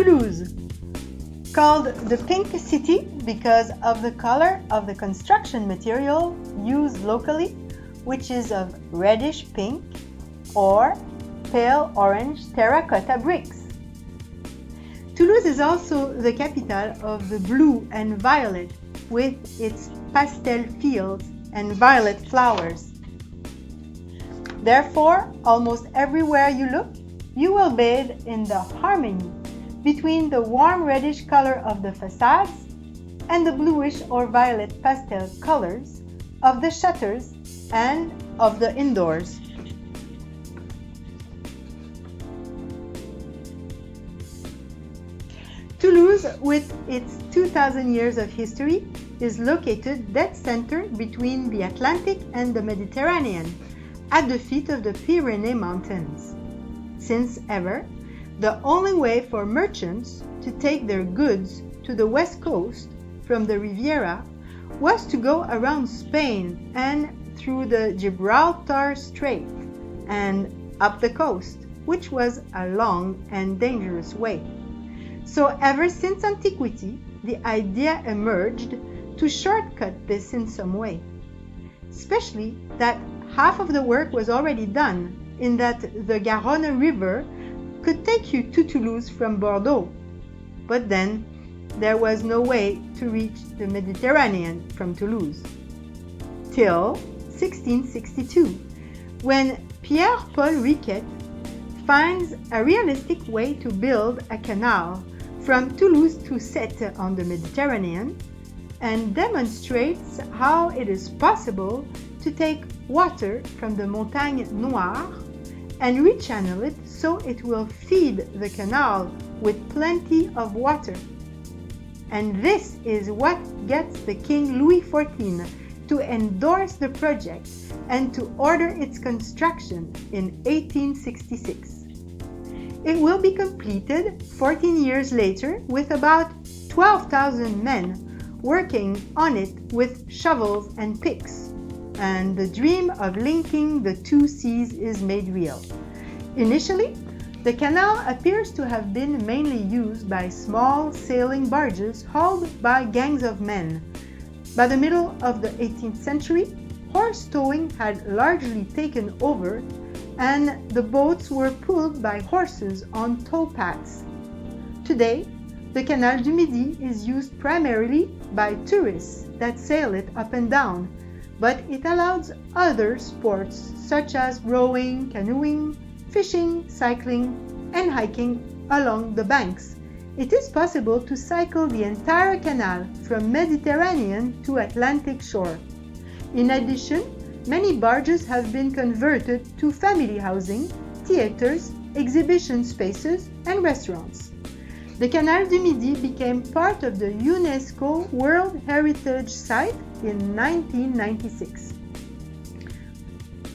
Toulouse, called the Pink City because of the color of the construction material used locally, which is of reddish pink or pale orange terracotta bricks. Toulouse is also the capital of the blue and violet, with its pastel fields and violet flowers. Therefore, almost everywhere you look, you will bathe in the harmony between the warm reddish color of the facades and the bluish or violet pastel colors of the shutters and of the indoors. Toulouse, with its 2,000 years of history, is located dead center between the Atlantic and the Mediterranean, at the feet of the Pyrenees Mountains. Since ever, the only way for merchants to take their goods to the west coast from the Riviera was to go around Spain and through the Gibraltar Strait and up the coast, which was a long and dangerous way. So ever since antiquity, the idea emerged to shortcut this in some way, especially that half of the work was already done, in that the Garonne River could take you to Toulouse from Bordeaux. But then there was no way to reach the Mediterranean from Toulouse. Till 1662, when Pierre-Paul Riquet finds a realistic way to build a canal from Toulouse to Sète on the Mediterranean, and demonstrates how it is possible to take water from the Montagne Noire and rechannel it so it will feed the canal with plenty of water. And this is what gets the King Louis XIV to endorse the project and to order its construction in 1866. It will be completed 14 years later with about 12,000 men working on it with shovels and picks, and the dream of linking the two seas is made real. Initially, the canal appears to have been mainly used by small sailing barges hauled by gangs of men. By the middle of the 18th century, horse towing had largely taken over, and the boats were pulled by horses on tow paths. Today, the Canal du Midi is used primarily by tourists that sail it up and down, but it allows other sports such as rowing, canoeing, fishing, cycling, and hiking along the banks. It is possible to cycle the entire canal from Mediterranean to Atlantic shore. In addition, many barges have been converted to family housing, theaters, exhibition spaces, and restaurants. The Canal du Midi became part of the UNESCO World Heritage Site in 1996.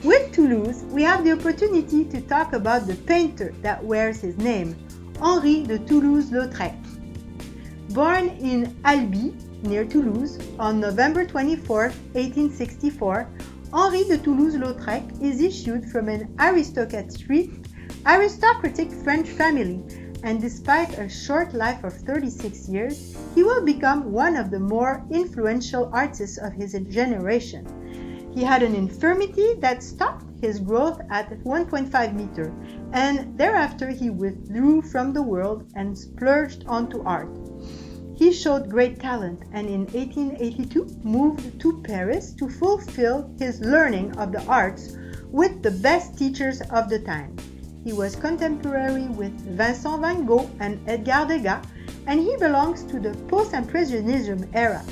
With Toulouse, we have the opportunity to talk about the painter that wears his name, Henri de Toulouse-Lautrec. Born in Albi, near Toulouse, on November 24, 1864, Henri de Toulouse-Lautrec is issued from an aristocratic French family, and despite a short life of 36 years, he will become one of the more influential artists of his generation. He had an infirmity that stopped his growth at 1.5 meter, and thereafter he withdrew from the world and splurged onto art. He showed great talent, and in 1882 moved to Paris to fulfill his learning of the arts with the best teachers of the time. He was contemporary with Vincent van Gogh and Edgar Degas, and he belongs to the Post-Impressionism era.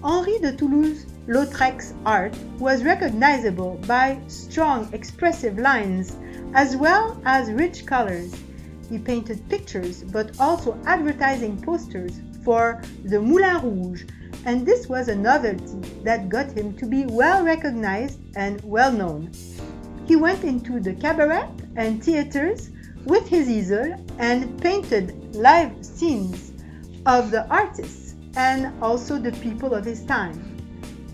Henri de Toulouse-Lautrec's art was recognizable by strong, expressive lines, as well as rich colors. He painted pictures, but also advertising posters for the Moulin Rouge, and this was a novelty that got him to be well recognized and well known. He went into the cabaret and theaters with his easel and painted live scenes of the artists and also the people of his time.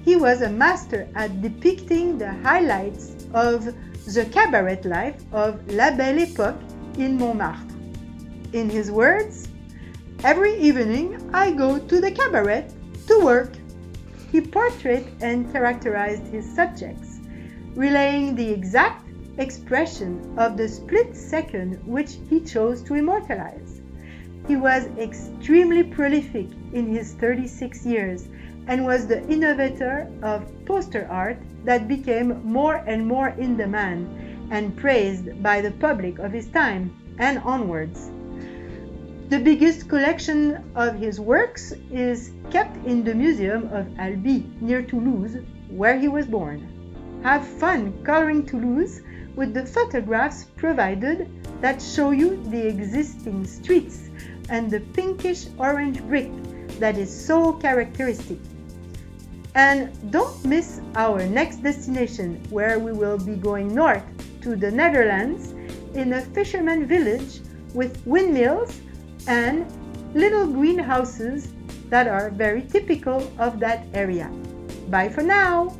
He was a master at depicting the highlights of the cabaret life of La Belle Époque in Montmartre. In his words, Every evening I go to the cabaret to work. He portrayed and characterized his subjects, relaying the exact expression of the split second which he chose to immortalize. He was extremely prolific in his 36 years and was the innovator of poster art that became more and more in demand and praised by the public of his time and onwards. The biggest collection of his works is kept in the Museum of Albi near Toulouse, where he was born. Have fun coloring Toulouse with the photographs provided that show you the existing streets and the pinkish orange brick that is so characteristic. And don't miss our next destination, where we will be going north to the Netherlands in a fisherman village with windmills and little greenhouses that are very typical of that area. Bye for now!